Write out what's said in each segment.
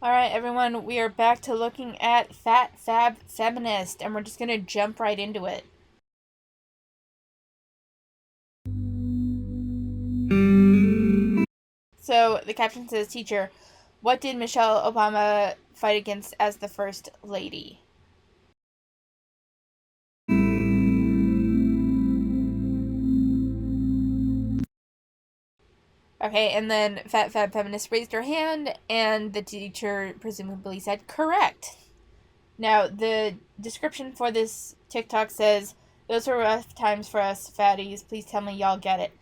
Alright, everyone, we are back to looking at FatFabFeminist, and we're just gonna jump right into it. So, the caption says, Teacher, what did Michelle Obama fight against as the First Lady? Okay, and then FatFabFeminist raised her hand, and the teacher presumably said, correct. Now, the description for this TikTok says, those were rough times for us fatties. Please tell me y'all get it.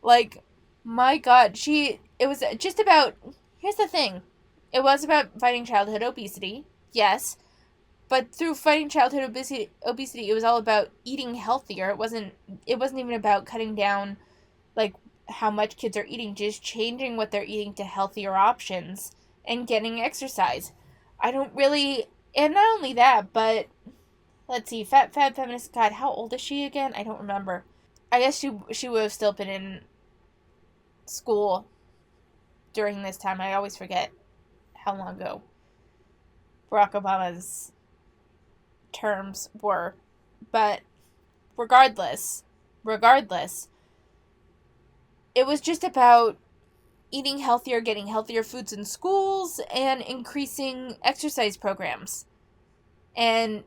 Like, my god, it was just about, here's the thing. It was about fighting childhood obesity, yes, but through fighting childhood obesity, it was all about eating healthier. It wasn't even about cutting down, like, how much kids are eating, just changing what they're eating to healthier options and getting exercise. I don't really, and not only that, but let's see, FatFabFeminist. God, how old is she again? I don't remember. I guess she would have still been in school during this time. I always forget how long ago Barack Obama's terms were, but regardless, it was just about eating healthier, getting healthier foods in schools, and increasing exercise programs and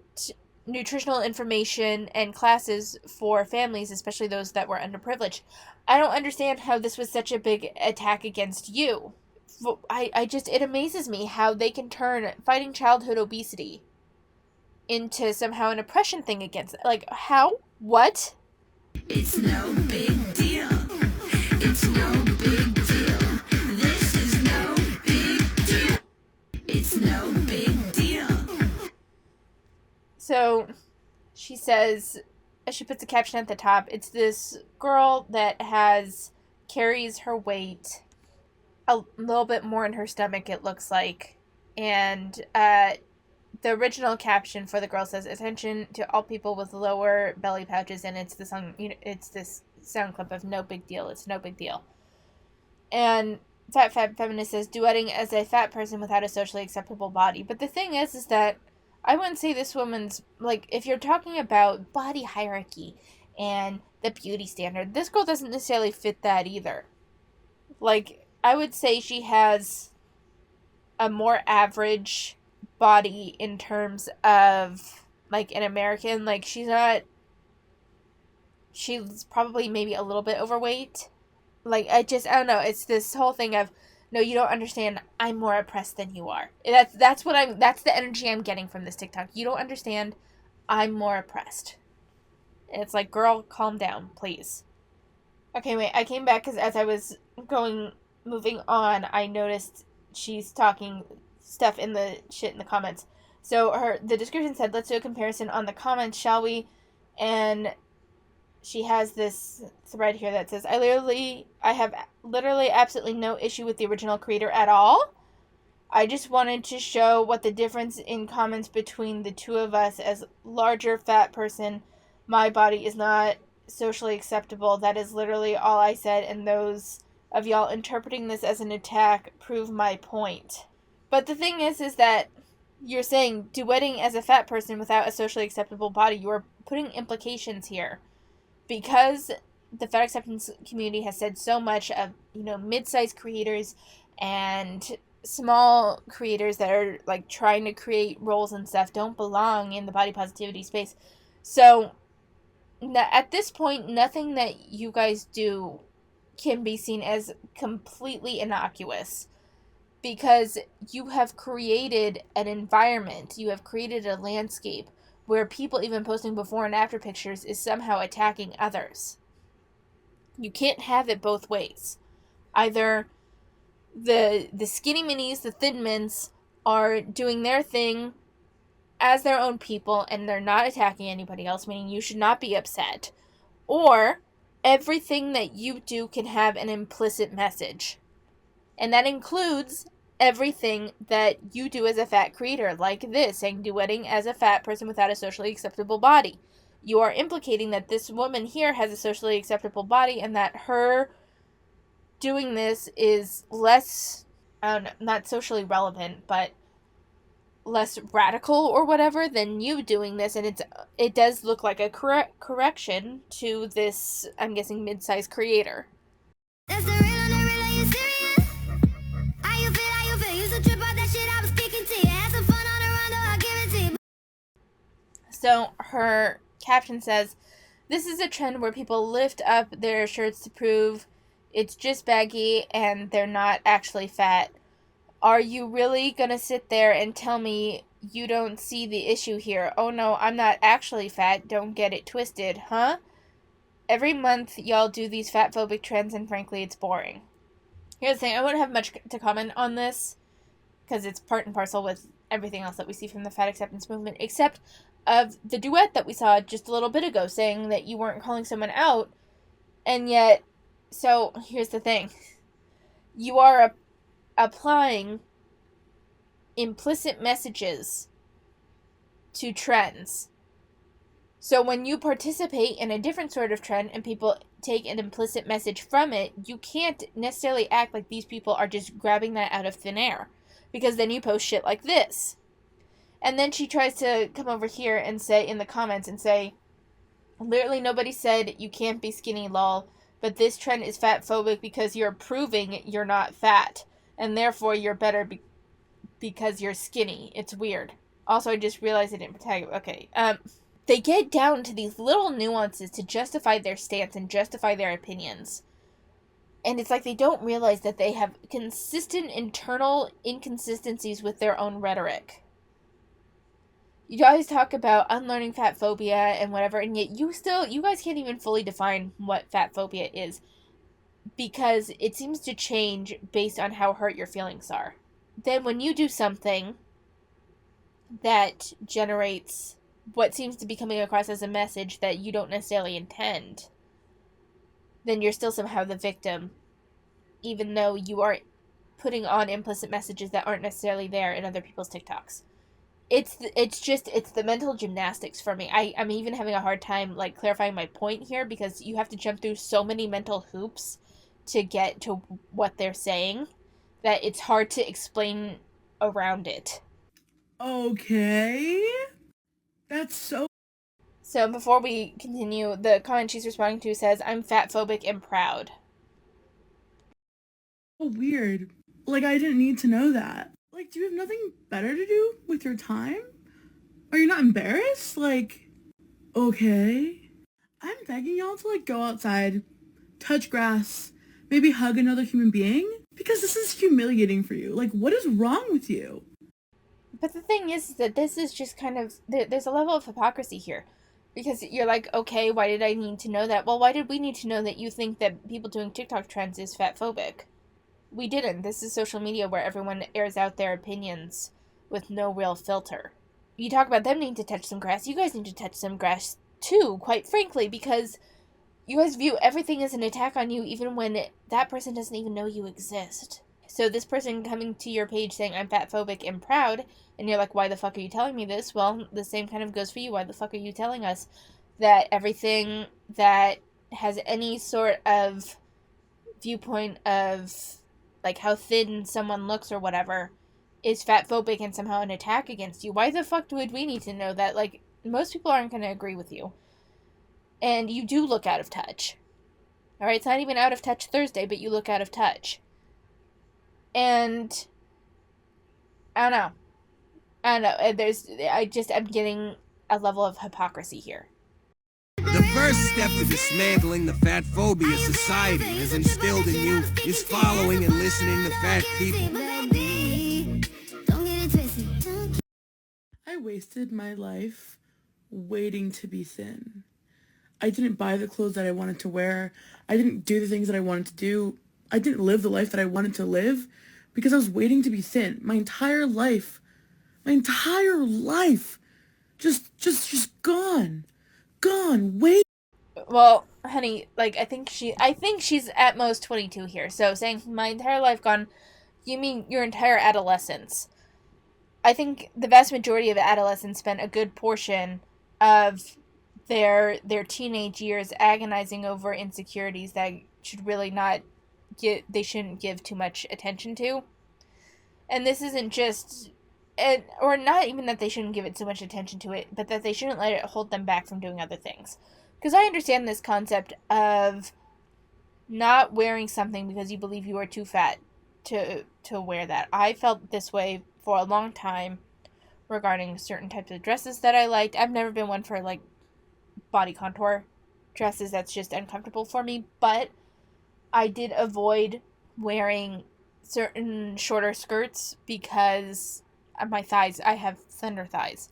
nutritional information and classes for families, especially those that were underprivileged. I don't understand how this was such a big attack against you. It amazes me how they can turn fighting childhood obesity into somehow an oppression thing against it. Like, how? What? It's no big deal. It's no big deal. This is no big deal. It's no big deal. So, she says, she puts a caption at the top. It's this girl that carries her weight a little bit more in her stomach, it looks like. And the original caption for the girl says, "Attention to all people with lower belly pouches," and it's the song. It's this sound clip of "No Big Deal." It's no big deal. And FatFabFeminist says, "Duetting as a fat person without a socially acceptable body." But the thing is that I wouldn't say this woman's, like, if you're talking about body hierarchy and the beauty standard, this girl doesn't necessarily fit that either. Like, I would say she has a more average body in terms of, like, an American. Like, she's probably maybe a little bit overweight. Like, I don't know. It's this whole thing of, no, you don't understand. I'm more oppressed than you are. That's the energy I'm getting from this TikTok. You don't understand. I'm more oppressed. And it's like, girl, calm down, please. Okay, wait. I came back because as I was moving on, I noticed she's talking stuff in the comments. So the description said, "Let's do a comparison on the comments, shall we?" And she has this thread here that says, I have literally absolutely no issue with the original creator at all. I just wanted to show what the difference in comments between the two of us. As larger fat person, my body is not socially acceptable. That is literally all I said, and those of y'all interpreting this as an attack prove my point. But the thing is that you're saying duetting as a fat person without a socially acceptable body. You are putting implications here. Because the fat acceptance community has said so much of, mid-sized creators and small creators that are, like, trying to create roles and stuff don't belong in the body positivity space. So at this point, nothing that you guys do can be seen as completely innocuous, because you have created an environment, you have created a landscape where people even posting before and after pictures is somehow attacking others. You can't have it both ways. Either the skinny minis, the thin mints, are doing their thing as their own people and they're not attacking anybody else, meaning you should not be upset. Or everything that you do can have an implicit message. And that includes everything that you do as a fat creator, like this, saying duetting as a fat person without a socially acceptable body. You are implicating that this woman here has a socially acceptable body and that her doing this is less, I don't know, not socially relevant, but less radical or whatever than you doing this, and it does look like a correction to this, I'm guessing, mid-sized creator. That's the real on the real, are you serious? How you feel, how you feel? Used to trip out that shit, I was kicking to you. Had some fun on the run, though, I'll give it to you. So her caption says, "This is a trend where people lift up their shirts to prove it's just baggy and they're not actually fat. Are you really gonna sit there and tell me you don't see the issue here? Oh no, I'm not actually fat, don't get it twisted, huh? Every month y'all do these fat-phobic trends and frankly it's boring." Here's the thing, I won't have much to comment on this because it's part and parcel with everything else that we see from the fat acceptance movement, except of the duet that we saw just a little bit ago saying that you weren't calling someone out, and yet, so here's the thing. You are applying implicit messages to trends. So when you participate in a different sort of trend and people take an implicit message from it, you can't necessarily act like these people are just grabbing that out of thin air, because then you post shit like this. And then she tries to come over here and say in the comments and say, literally nobody said you can't be skinny, lol, but this trend is fat phobic because you're proving you're not fat, and therefore you're better because you're skinny. It's weird. Also, I just realized I didn't tag it. Okay. They get down to these little nuances to justify their stance and justify their opinions. And it's like they don't realize that they have consistent internal inconsistencies with their own rhetoric. You guys talk about unlearning fat phobia and whatever, and yet you guys can't even fully define what fat phobia is, because it seems to change based on how hurt your feelings are. Then when you do something that generates what seems to be coming across as a message that you don't necessarily intend, then you're still somehow the victim, even though you are putting on implicit messages that aren't necessarily there in other people's TikToks. It's the mental gymnastics for me. I'm even having a hard time like clarifying my point here, because you have to jump through so many mental hoops to get to what they're saying that it's hard to explain around it. Okay. That's So before we continue, the comment she's responding to says, "I'm fat phobic and proud." weird. Like, I didn't need to know that. Like, do you have nothing better to do with your time? Are you not embarrassed? Like, okay. I'm begging y'all to, like, go outside, touch grass, maybe hug another human being, because this is humiliating for you. Like, what is wrong with you? But the thing is that this is just kind of, there's a level of hypocrisy here. Because you're like, okay, why did I need to know that? Well, why did we need to know that you think that people doing TikTok trends is fat phobic? We didn't. This is social media where everyone airs out their opinions with no real filter. You talk about them needing to touch some grass. You guys need to touch some grass too, quite frankly, because you guys view everything as an attack on you even when that person doesn't even know you exist. So this person coming to your page saying, "I'm fat phobic and proud," and you're like, "Why the fuck are you telling me this?" Well, the same kind of goes for you. Why the fuck are you telling us that everything that has any sort of viewpoint of like how thin someone looks or whatever is fat phobic and somehow an attack against you? Why the fuck would we need to know that? Like, most people aren't going to agree with you. And you do look out of touch. Alright, it's not even out of touch Thursday, but you look out of touch. And I don't know. I'm getting a level of hypocrisy here. The first step to dismantling the fat phobia society has instilled in you is following and listening to fat people. I wasted my life waiting to be thin. I didn't buy the clothes that I wanted to wear. I didn't do the things that I wanted to do. I didn't live the life that I wanted to live because I was waiting to be thin. My entire life. Just gone. Wait. Well, honey, like I think she's at most 22 here. So saying my entire life gone, you mean your entire adolescence. I think the vast majority of adolescents spent a good portion of their teenage years agonizing over insecurities that should really not they shouldn't give too much attention to. And this isn't just or not even that they shouldn't give it so much attention to it, but that they shouldn't let it hold them back from doing other things. Because I understand this concept of not wearing something because you believe you are too fat to wear that. I felt this way for a long time regarding certain types of dresses that I liked. I've never been one for like body contour dresses. That's just uncomfortable for me, but I did avoid wearing certain shorter skirts because of my thighs. I have slender thighs.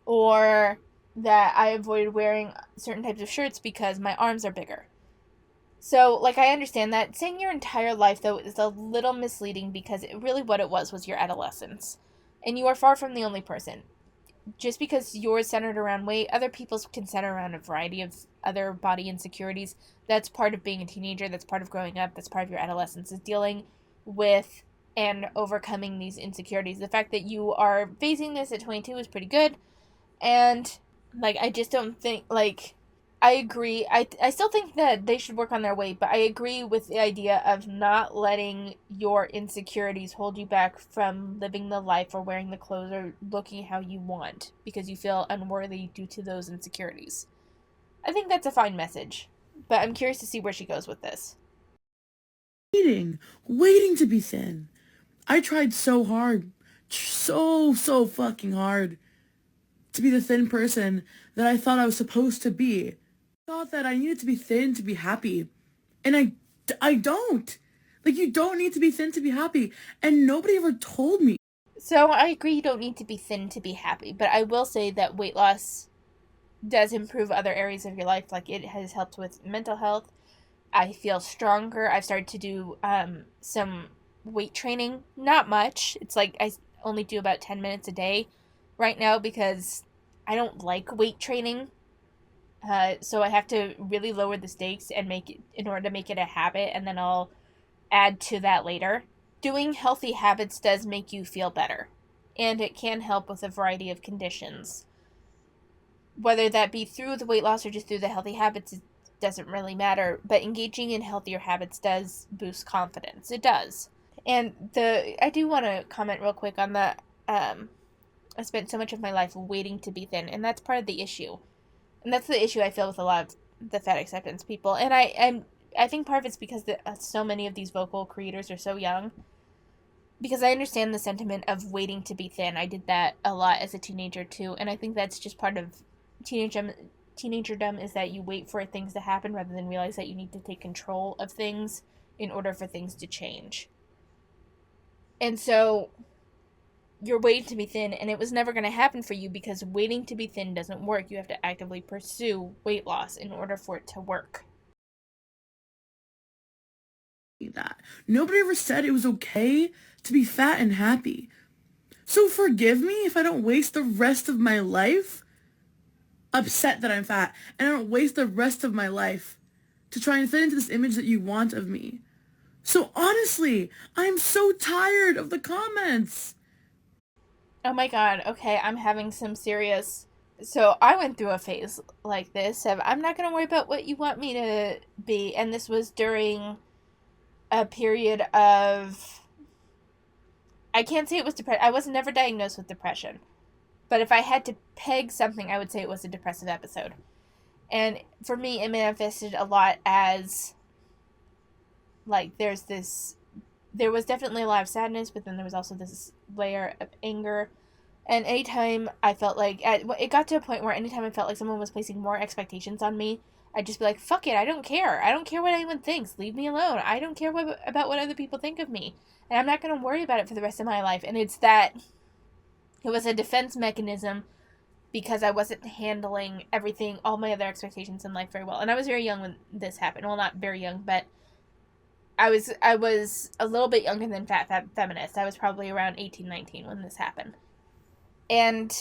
Or that I avoided wearing certain types of shirts because my arms are bigger. So, like, I understand that. Saying your entire life, though, is a little misleading because really what it was your adolescence. And you are far from the only person. Just because yours centered around weight, other people's can center around a variety of other body insecurities. That's part of being a teenager. That's part of growing up. That's part of your adolescence, is dealing with and overcoming these insecurities. The fact that you are facing this at 22 is pretty good. And, like, I just don't think, like, I agree. I still think that they should work on their weight, but I agree with the idea of not letting your insecurities hold you back from living the life or wearing the clothes or looking how you want because you feel unworthy due to those insecurities. I think that's a fine message, but I'm curious to see where she goes with this. Waiting to be thin. I tried so hard, so fucking hard to be the thin person that I thought I was supposed to be. Thought that I needed to be thin to be happy. And I don't. Like, you don't need to be thin to be happy. And nobody ever told me. So I agree you don't need to be thin to be happy, but I will say that weight loss does improve other areas of your life. Like, it has helped with mental health. I feel stronger. I've started to do some weight training. Not much. It's like I only do about 10 minutes a day right now because I don't like weight training. So I have to really lower the stakes and make it in order to make it a habit, and then I'll add to that later. Doing healthy habits does make you feel better, and it can help with a variety of conditions. Whether that be through the weight loss or just through the healthy habits, it doesn't really matter, but engaging in healthier habits does boost confidence. It does. And I do want to comment real quick on the I spent so much of my life waiting to be thin, and that's part of the issue. And that's the issue I feel with a lot of the fat acceptance people. And I think part of it's because so many of these vocal creators are so young. Because I understand the sentiment of waiting to be thin. I did that a lot as a teenager too. And I think that's just part of teenagerdom, is that you wait for things to happen rather than realize that you need to take control of things in order for things to change. And so you're waiting to be thin, and it was never going to happen for you because waiting to be thin doesn't work. You have to actively pursue weight loss in order for it to work. That nobody ever said it was okay to be fat and happy. So forgive me if I don't waste the rest of my life upset that I'm fat, and I don't waste the rest of my life to try and fit into this image that you want of me. So honestly, I'm so tired of the comments. Oh my god, okay, I'm having some serious... So I went through a phase like this of, I'm not going to worry about what you want me to be, and this was during a period of... I can't say it was depression. I was never diagnosed with depression. But if I had to peg something, I would say it was a depressive episode. And for me, it manifested a lot as, like, there was definitely a lot of sadness, but then there was also this layer of anger. And anytime I felt like, it got to a point where anytime I felt like someone was placing more expectations on me, I'd just be like, fuck it, I don't care. I don't care what anyone thinks. Leave me alone. I don't care about what other people think of me. And I'm not going to worry about it for the rest of my life. And it's that it was a defense mechanism because I wasn't handling everything, all my other expectations in life very well. And I was very young when this happened. Well, not very young, but I was a little bit younger than FatFabFeminist. I was probably around 18, 19 when this happened. And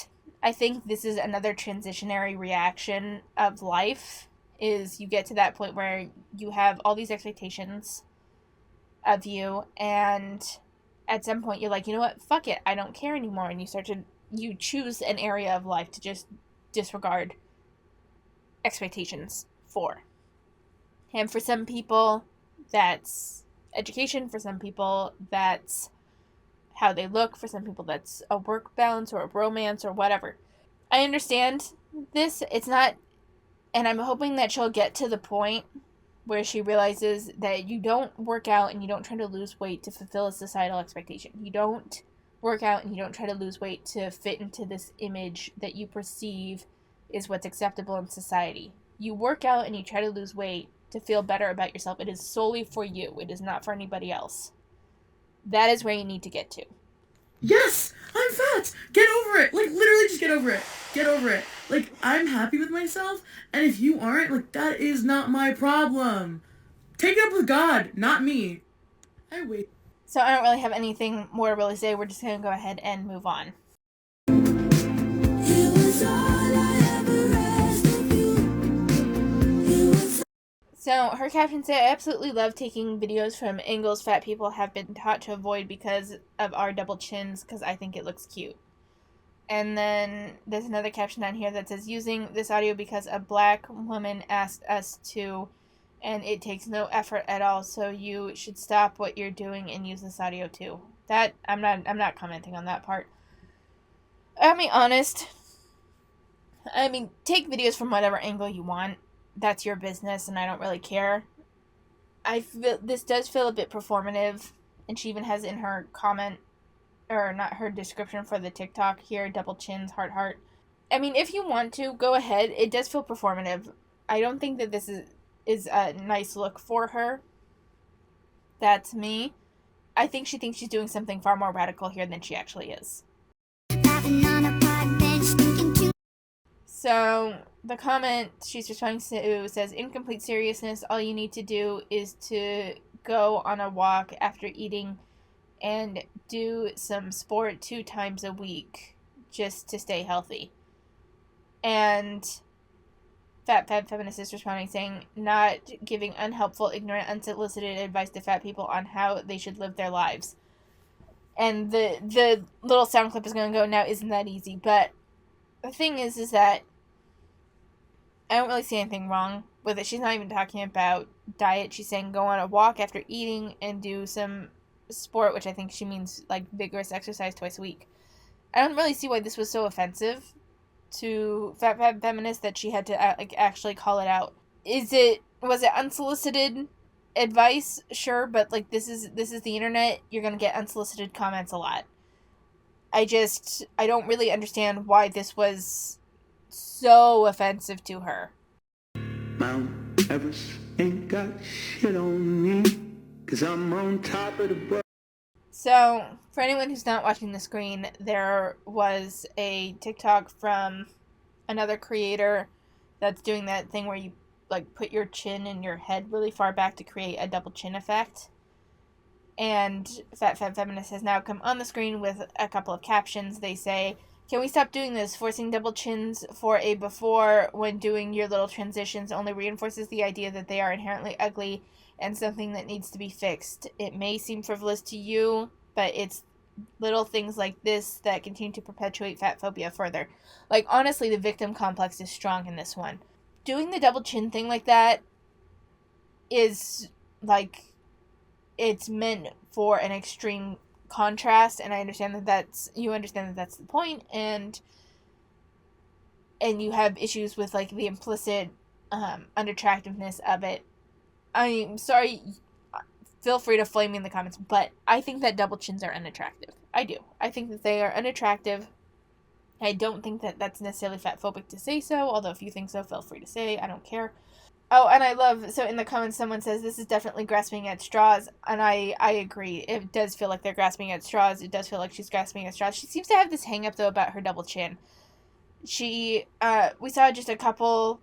I think this is another transitionary reaction of life, is you get to that point where you have all these expectations of you, and at some point you're like, you know what, fuck it, I don't care anymore, and you choose an area of life to just disregard expectations for. And for some people, that's education. For some people, that's how they look. For some people, that's a work balance or a romance or whatever. I understand this. It's not, and I'm hoping that she'll get to the point where she realizes that you don't work out and you don't try to lose weight to fulfill a societal expectation. You don't work out and you don't try to lose weight to fit into this image that you perceive is what's acceptable in society. You work out and you try to lose weight to feel better about yourself. It is solely for you. It is not for anybody else. That is where you need to get to. Yes, I'm fat. Get over it. Like, literally just get over it. Get over it. Like, I'm happy with myself, and if you aren't, like, that is not my problem. Take it up with God, not me. I wait. So I don't really have anything more to really say. We're just going to go ahead and move on. So her caption said, I absolutely love taking videos from angles fat people have been taught to avoid because of our double chins, because I think it looks cute. And then there's another caption down here that says, using this audio because a black woman asked us to, and it takes no effort at all, so you should stop what you're doing and use this audio too. That, I'm not commenting on that part. I'll be honest. I mean, take videos from whatever angle you want. That's your business, and I don't really care. I feel this does feel a bit performative, and she even has in her comment, or not her description for the TikTok here, double chins, heart, heart. I mean, if you want to, go ahead. It does feel performative. I don't think that this is a nice look for her. That's me. I think she thinks she's doing something far more radical here than she actually is. So the comment she's responding to says, in complete seriousness, all you need to do is to go on a walk after eating and do some sport 2 times a week just to stay healthy. And FatFabFeminist is responding saying, not giving unhelpful, ignorant, unsolicited advice to fat people on how they should live their lives. And the little sound clip is going to go, now isn't that easy? But the thing is that I don't really see anything wrong with it. She's not even talking about diet. She's saying go on a walk after eating and do some sport, which I think she means like vigorous exercise 2 times a week. I don't really see why this was so offensive to FatFabFeminist that she had to actually call it out. Was it unsolicited advice? Sure, but like this is the internet. You're gonna get unsolicited comments a lot. I don't really understand why this was so offensive to her. Mount Everest ain't got shit on me, 'cause I'm on top of the world. So, for anyone who's not watching the screen, there was a TikTok from another creator that's doing that thing where you like put your chin and your head really far back to create a double chin effect. And FatFabFeminist has now come on the screen with a couple of captions. They say, can we stop doing this? Forcing double chins for a before when doing your little transitions only reinforces the idea that they are inherently ugly and something that needs to be fixed. It may seem frivolous to you, but it's little things like this that continue to perpetuate fat phobia further. Like, honestly, the victim complex is strong in this one. Doing the double chin thing like that is, like, it's meant for an extreme contrast, and I understand that that's the point, and you have issues with like the implicit unattractiveness of it. I'm sorry, feel free to flame me in the comments, but I think that double chins are unattractive. I do. I think that they are unattractive. I don't think that that's necessarily fat phobic to say so, although if you think so, feel free to say. I don't care. Oh, and I love, so in the comments someone says this is definitely grasping at straws, and I agree. It does feel like they're grasping at straws. It does feel like she's grasping at straws. She seems to have this hang up though about her double chin. We saw just a couple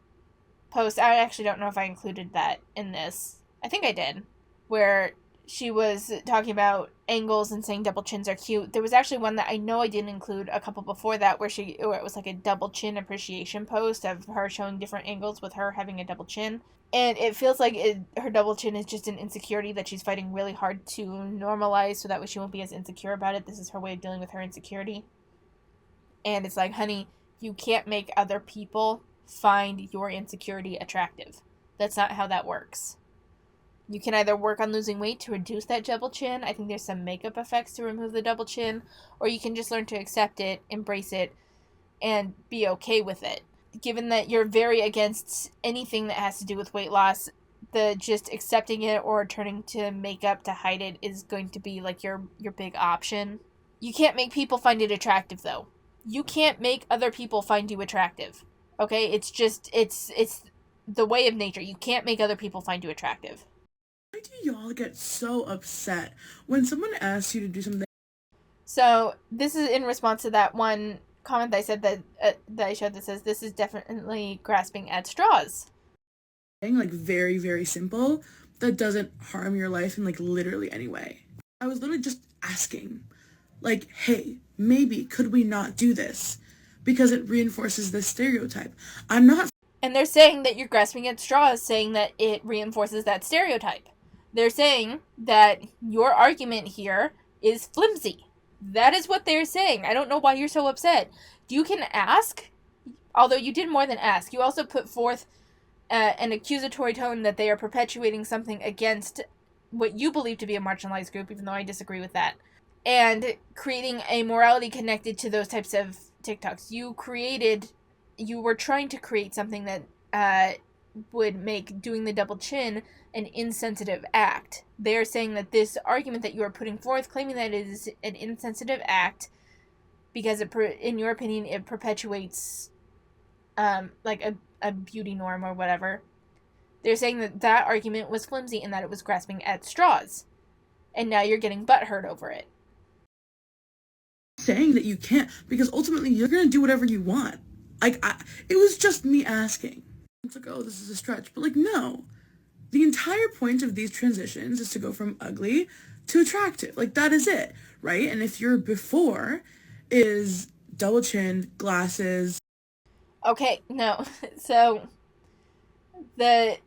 posts. I actually don't know if I included that in this. I think I did, where she was talking about angles and saying double chins are cute. There was actually one that I know I didn't include a couple before that where it was like a double chin appreciation post of her showing different angles with her having a double chin. And it feels like her double chin is just an insecurity that she's fighting really hard to normalize so that way she won't be as insecure about it. This is her way of dealing with her insecurity. And it's like, honey, you can't make other people find your insecurity attractive. That's not how that works. You can either work on losing weight to reduce that double chin. I think there's some makeup effects to remove the double chin. Or you can just learn to accept it, embrace it, and be okay with it. Given that you're very against anything that has to do with weight loss, the just accepting it or turning to makeup to hide it is going to be like your big option. You can't make people find it attractive, though. You can't make other people find you attractive. Okay? It's the way of nature. You can't make other people find you attractive. Why do y'all get so upset when someone asks you to do something? So this is in response to that one comment that I said that I showed that says this is definitely grasping at straws. Like very, very simple that doesn't harm your life in like literally any way. I was literally just asking, like, hey, maybe could we not do this? Because it reinforces this stereotype. I'm not. And they're saying that you're grasping at straws, saying that it reinforces that stereotype. They're saying that your argument here is flimsy. That is what they're saying. I don't know why you're so upset. You can ask, although you did more than ask. You also put forth an accusatory tone that they are perpetuating something against what you believe to be a marginalized group, even though I disagree with that. And creating a morality connected to those types of TikToks. You were trying to create something that would make doing the double chin an insensitive act. They're saying that this argument that you are putting forth, claiming that it is an insensitive act, because in your opinion, it perpetuates like a beauty norm or whatever. They're saying that argument was flimsy and that it was grasping at straws. And now you're getting butthurt over it. Saying that you can't, because ultimately you're going to do whatever you want. Like, it was just me asking. It's like, oh, this is a stretch. But like, no. The entire point of these transitions is to go from ugly to attractive. Like, that is it, right? And if your before is double chin, glasses. Okay, no. So, the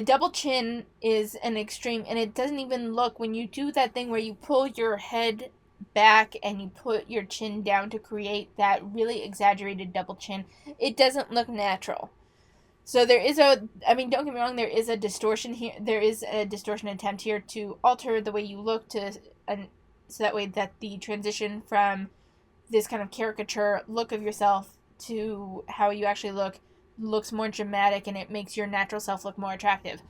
double chin is an extreme, and it doesn't even look, when you do that thing where you pull your head back and you put your chin down to create that really exaggerated double chin, it doesn't look natural. So there is don't get me wrong, there is a distortion here. There is a distortion attempt here to alter the way you look so that way that the transition from this kind of caricature look of yourself to how you actually looks more dramatic, and it makes your natural self look more attractive.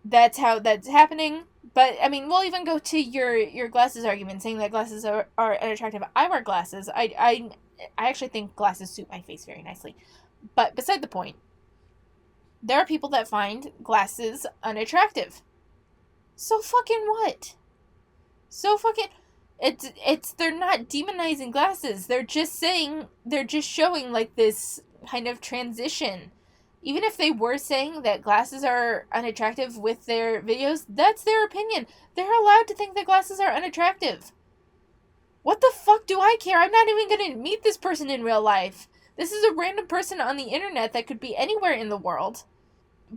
That's how that's happening. But, we'll even go to your glasses argument, saying that glasses are unattractive. I wear glasses. I actually think glasses suit my face very nicely. But beside the point, there are people that find glasses unattractive. So fucking what? They're not demonizing glasses. They're just showing like this kind of transition. Even if they were saying that glasses are unattractive with their videos, that's their opinion. They're allowed to think that glasses are unattractive. What the fuck do I care? I'm not even gonna meet this person in real life. This is a random person on the internet that could be anywhere in the world.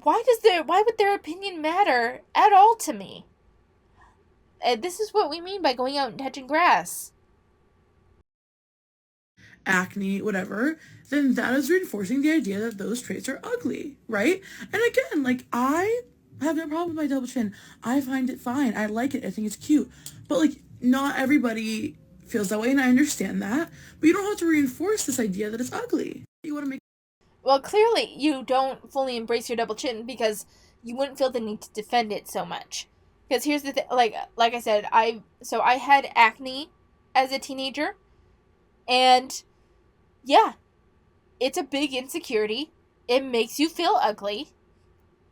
Why would their opinion matter at all to me? This is what we mean by going out and touching grass. Acne, whatever, then that is reinforcing the idea that those traits are ugly, right? And again, like, I have no problem with my double chin. I find it fine. I like it. I think it's cute. But, like, not everybody feels that way, and I understand that. But you don't have to reinforce this idea that it's ugly. You want to make... Well, clearly you don't fully embrace your double chin because you wouldn't feel the need to defend it so much. Because here's the thing, like I said, I had acne as a teenager, and yeah, it's a big insecurity. It makes you feel ugly,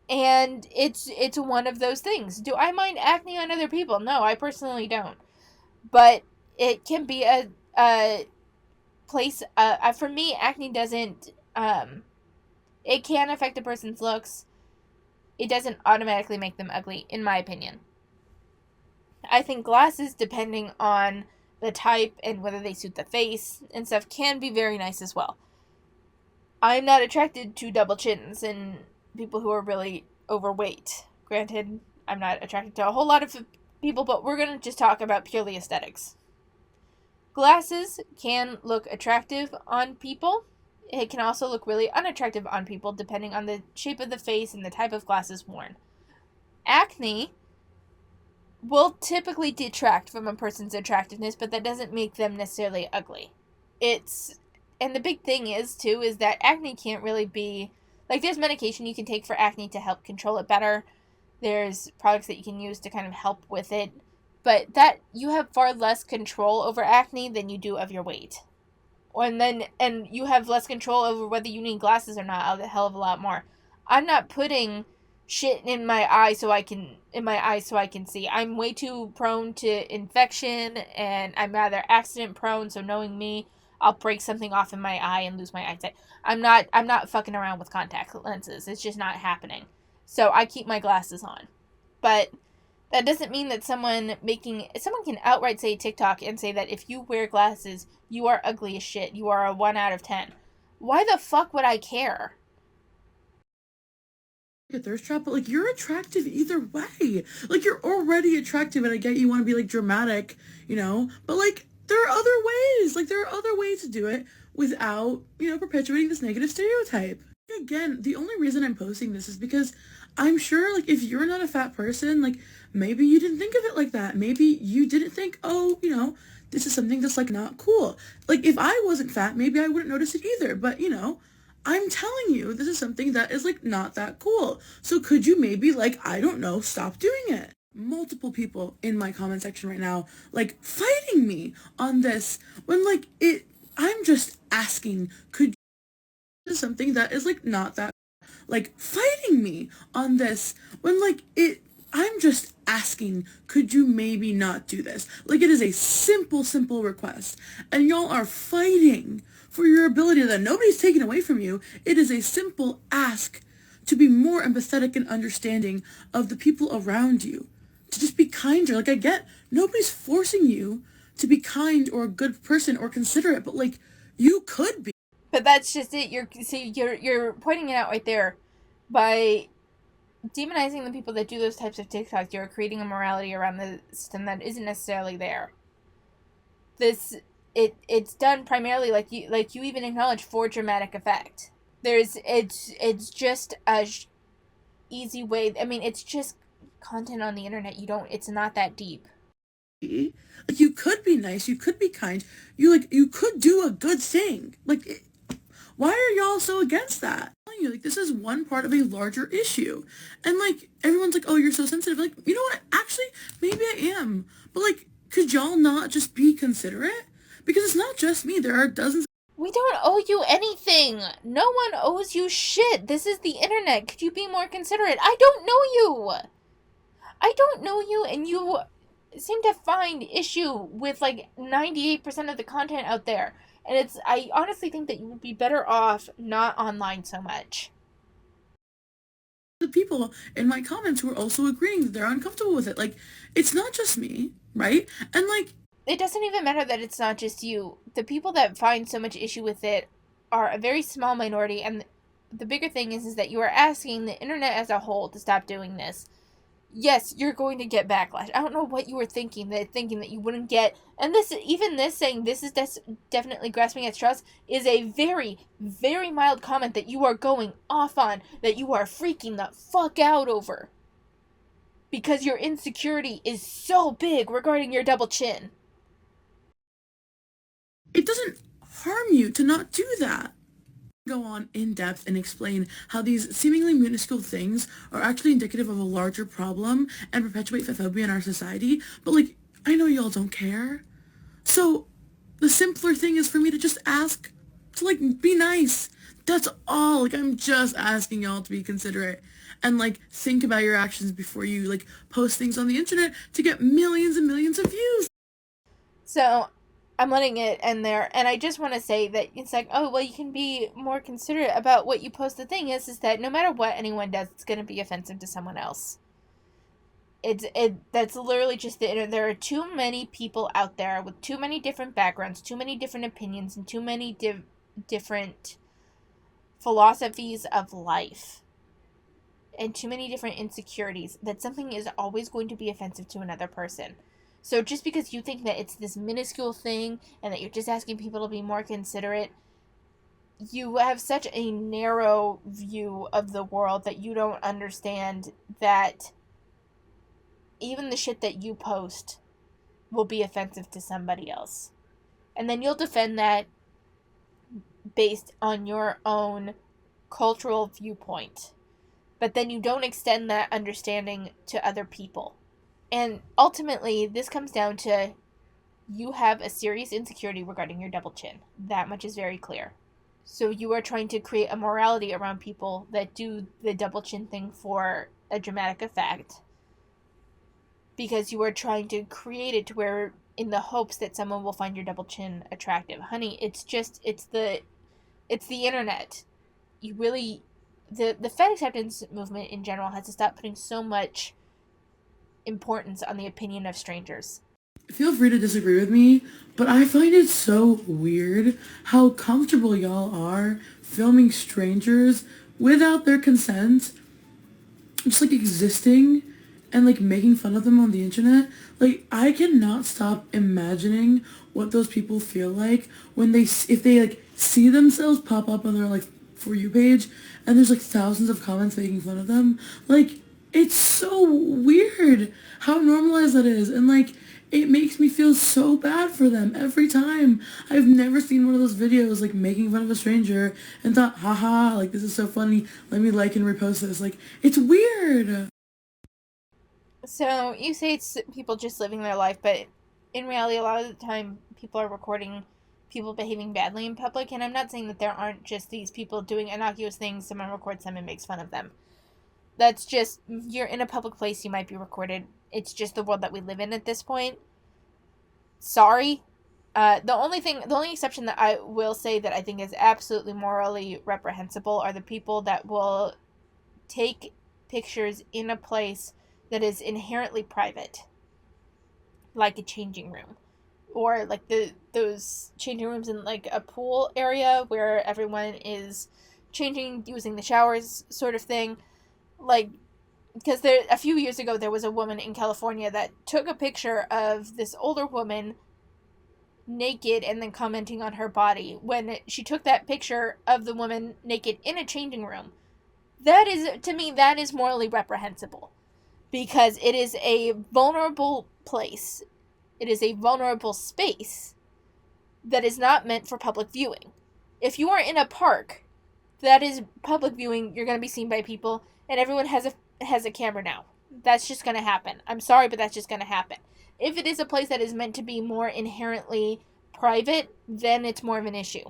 and it's one of those things. Do I mind acne on other people? No, I personally don't. But it can be a place. For me, acne doesn't. It can affect a person's looks. It doesn't automatically make them ugly, in my opinion. I think glasses, depending on the type and whether they suit the face and stuff, can be very nice as well. I'm not attracted to double chins and people who are really overweight. Granted, I'm not attracted to a whole lot of people, but we're going to just talk about purely aesthetics. Glasses can look attractive on people. It can also look really unattractive on people, depending on the shape of the face and the type of glasses worn. acne will typically detract from a person's attractiveness, but that doesn't make them necessarily ugly. And the big thing is that acne can't really be, like, there's medication you can take for acne to help control it better. There's products that you can use to kind of help with it, but that you have far less control over acne than you do of your weight. And you have less control over whether you need glasses or not, a hell of a lot more. I'm not putting shit in my eye so I can see. I'm way too prone to infection, and I'm rather accident prone, so knowing me, I'll break something off in my eye and lose my eyesight. I'm not fucking around with contact lenses. It's just not happening. So I keep my glasses on. But that doesn't mean that someone can outright say TikTok and say that if you wear glasses, you are ugly as shit. You are a 1 out of 10. Why the fuck would I care? A thirst trap, but like you're attractive either way. Like you're already attractive, and I get you want to be like dramatic, but like there are other ways. Like there are other ways to do it without, perpetuating this negative stereotype. Again, the only reason I'm posting this is because I'm sure, like, if you're not a fat person, like, maybe you didn't think of it like that. Maybe you didn't think, oh, this is something that's, like, not cool. Like, if I wasn't fat, maybe I wouldn't notice it either. But, I'm telling you, this is something that is, like, not that cool. So could you maybe, like, I don't know, stop doing it? Multiple people in my comment section right now, like, fighting me on this when, like, I'm just asking, could you something that is, like, not that, like, fighting me on this when, like, I'm just asking, could you maybe not do this? Like, it is a simple request, and y'all are fighting for your ability that nobody's taken away from you. It is a simple ask to be more empathetic and understanding of the people around you, to just be kinder. Like, I get, nobody's forcing you to be kind or a good person or considerate, but, like, you could be. But that's just it. You're pointing it out right there. By demonizing the people that do those types of TikToks, you're creating a morality around the system that isn't necessarily there. It's done primarily, like you even acknowledge, for dramatic effect. It's just a easy way. I mean, it's just content on the internet. It's not that deep. Like, you could be nice, you could be kind, you could do a good thing. Like, why are y'all so against that? I'm telling you, like, this is one part of a larger issue. And, like, everyone's like, oh, you're so sensitive. Like, you know what? Actually, maybe I am. But, like, could y'all not just be considerate? Because it's not just me. There are dozens. We don't owe you anything. No one owes you shit. This is the internet. Could you be more considerate? I don't know you, and you seem to find issue with, like, 98% of the content out there. And I honestly think that you would be better off not online so much. The people in my comments who are also agreeing that they're uncomfortable with it. Like, it's not just me, right? And, like, it doesn't even matter that it's not just you. The people that find so much issue with it are a very small minority, and the bigger thing is that you are asking the internet as a whole to stop doing this. Yes, you're going to get backlash. I don't know what you were thinking that you wouldn't get. And saying this is definitely grasping at straws is a very, very mild comment that you are going off on, that you are freaking the fuck out over. Because your insecurity is so big regarding your double chin. It doesn't harm you to not do that. Go on in depth and explain how these seemingly minuscule things are actually indicative of a larger problem and perpetuate fatphobia in our society, but, like, I know y'all don't care. So the simpler thing is for me to just ask to, like, be nice. That's all. Like, I'm just asking y'all to be considerate and, like, think about your actions before you, like, post things on the internet to get millions and millions of views. So I'm letting it end there, and I just want to say that it's like, oh, well, you can be more considerate about what you post. The thing is that no matter what anyone does, it's going to be offensive to someone else. That's literally just there are too many people out there with too many different backgrounds, too many different opinions, and too many different philosophies of life, and too many different insecurities, that something is always going to be offensive to another person. So just because you think that it's this minuscule thing and that you're just asking people to be more considerate, you have such a narrow view of the world that you don't understand that even the shit that you post will be offensive to somebody else. And then you'll defend that based on your own cultural viewpoint. But then you don't extend that understanding to other people. And ultimately, this comes down to you have a serious insecurity regarding your double chin. That much is very clear. So you are trying to create a morality around people that do the double chin thing for a dramatic effect. Because you are trying to create it to where, in the hopes that someone will find your double chin attractive. Honey, it's the internet. You really, the fat acceptance movement in general has to stop putting so much importance on the opinion of strangers. Feel free to disagree with me, but I find it so weird how comfortable y'all are filming strangers without their consent, just like existing and like making fun of them on the internet. Like, I cannot stop imagining what those people feel like when if they like see themselves pop up on their like For You page and there's like thousands of comments making fun of them. Like, it's so weird how normalized that is, and like it makes me feel so bad for them every time. I've never seen one of those videos like making fun of a stranger and thought, haha, like this is so funny, let me like and repost this. Like, it's weird. So you say it's people just living their life, but in reality, a lot of the time people are recording people behaving badly in public, and I'm not saying that there aren't just these people doing innocuous things, someone records them and makes fun of them. That's just, you're in a public place, you might be recorded. It's just the world that we live in at this point. Sorry. The only exception that I will say that I think is absolutely morally reprehensible are the people that will take pictures in a place that is inherently private, like a changing room, or like those changing rooms in like a pool area where everyone is changing, using the showers, sort of thing. Like, because a few years ago there was a woman in California that took a picture of this older woman naked and then commenting on her body. When she took that picture of the woman naked in a changing room, that is, to me, that is morally reprehensible, because it is a vulnerable place. It is a vulnerable space that is not meant for public viewing. If you are in a park that is public viewing, you're going to be seen by people, and everyone has a camera now. That's just going to happen. I'm sorry, but that's just going to happen. If it is a place that is meant to be more inherently private, then it's more of an issue.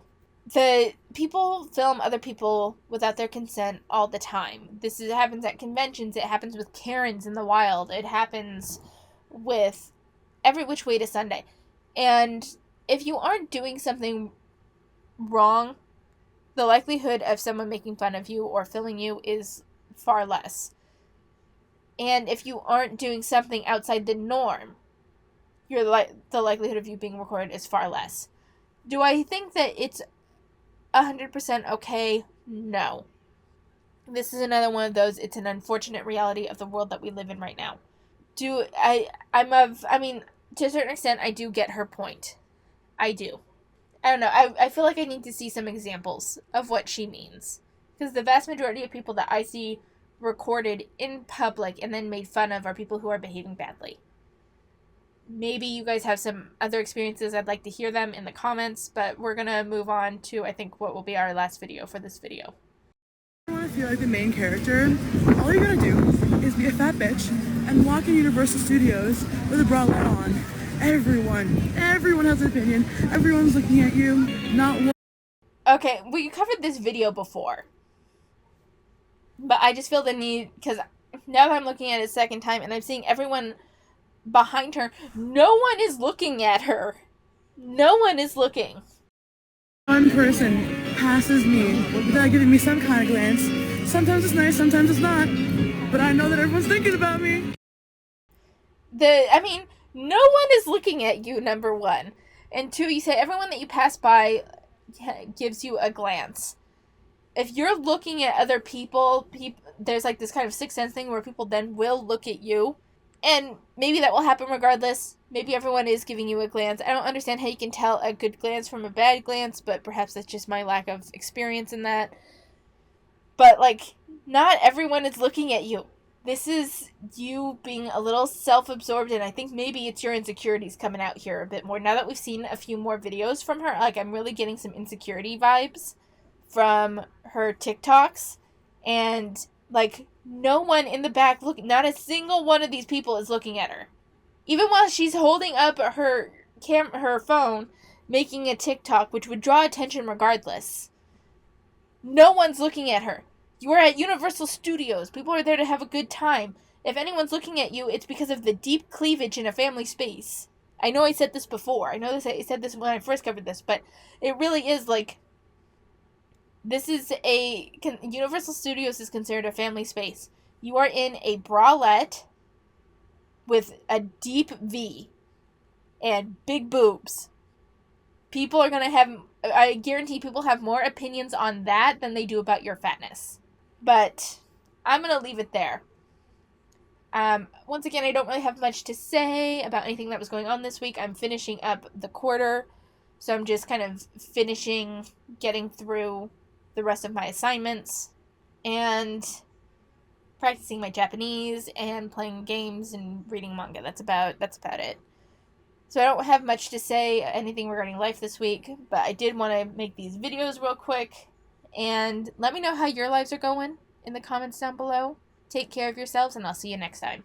The people film other people without their consent all the time. It happens at conventions. It happens with Karens in the wild. It happens with every which way to Sunday. And if you aren't doing something wrong, the likelihood of someone making fun of you or filming you is far less. And if you aren't doing something outside the norm, the likelihood of you being recorded is far less. Do I think that it's 100% okay? No. This is another one of those, it's an unfortunate reality of the world that we live in right now. To a certain extent, I do get her point. I do. I don't know, I feel like I need to see some examples of what she means. Because the vast majority of people that I see recorded in public and then made fun of are people who are behaving badly. Maybe you guys have some other experiences. I'd like to hear them in the comments, but we're gonna move on to, I think, what will be our last video for this video. I want to feel like the main character. All you're gonna do is be a fat bitch and walk in Universal Studios with a bralette on. Everyone has an opinion. Everyone's looking at you. Not one. Okay, we covered this video before, but I just feel the need, because now that I'm looking at it a second time and I'm seeing everyone behind her, no one is looking at her. No one is looking. One person passes me without giving me some kind of glance. Sometimes it's nice, sometimes it's not. But I know that everyone's thinking about me. No one is looking at you, number one. And two, you say everyone that you pass by gives you a glance. If you're looking at other people, there's like this kind of sixth sense thing where people then will look at you. And maybe that will happen regardless. Maybe everyone is giving you a glance. I don't understand how you can tell a good glance from a bad glance, but perhaps that's just my lack of experience in that. But, like, not everyone is looking at you. this is you being a little self-absorbed, and I think maybe it's your insecurities coming out here a bit more. Now that we've seen a few more videos from her, like, I'm really getting some insecurity vibes from her TikToks, and, like, no one in the back not a single one of these people is looking at her. Even while she's holding up her phone, making a TikTok, which would draw attention regardless, no one's looking at her. You are at Universal Studios. People are there to have a good time. If anyone's looking at you, it's because of the deep cleavage in a family space. I know I said this before. I said this when I first covered this, but it really is like, this is Universal Studios is considered a family space. You are in a bralette with a deep V and big boobs. People are going to have, I guarantee people have more opinions on that than they do about your fatness. But I'm going to leave it there. Once again, I don't really have much to say about anything that was going on this week. I'm finishing up the quarter, so I'm just kind of getting through the rest of my assignments, and practicing my Japanese, and playing games and reading manga. That's about it. So I don't have much to say, anything regarding life this week, but I did want to make these videos real quick. And let me know how your lives are going in the comments down below. Take care of yourselves, and I'll see you next time.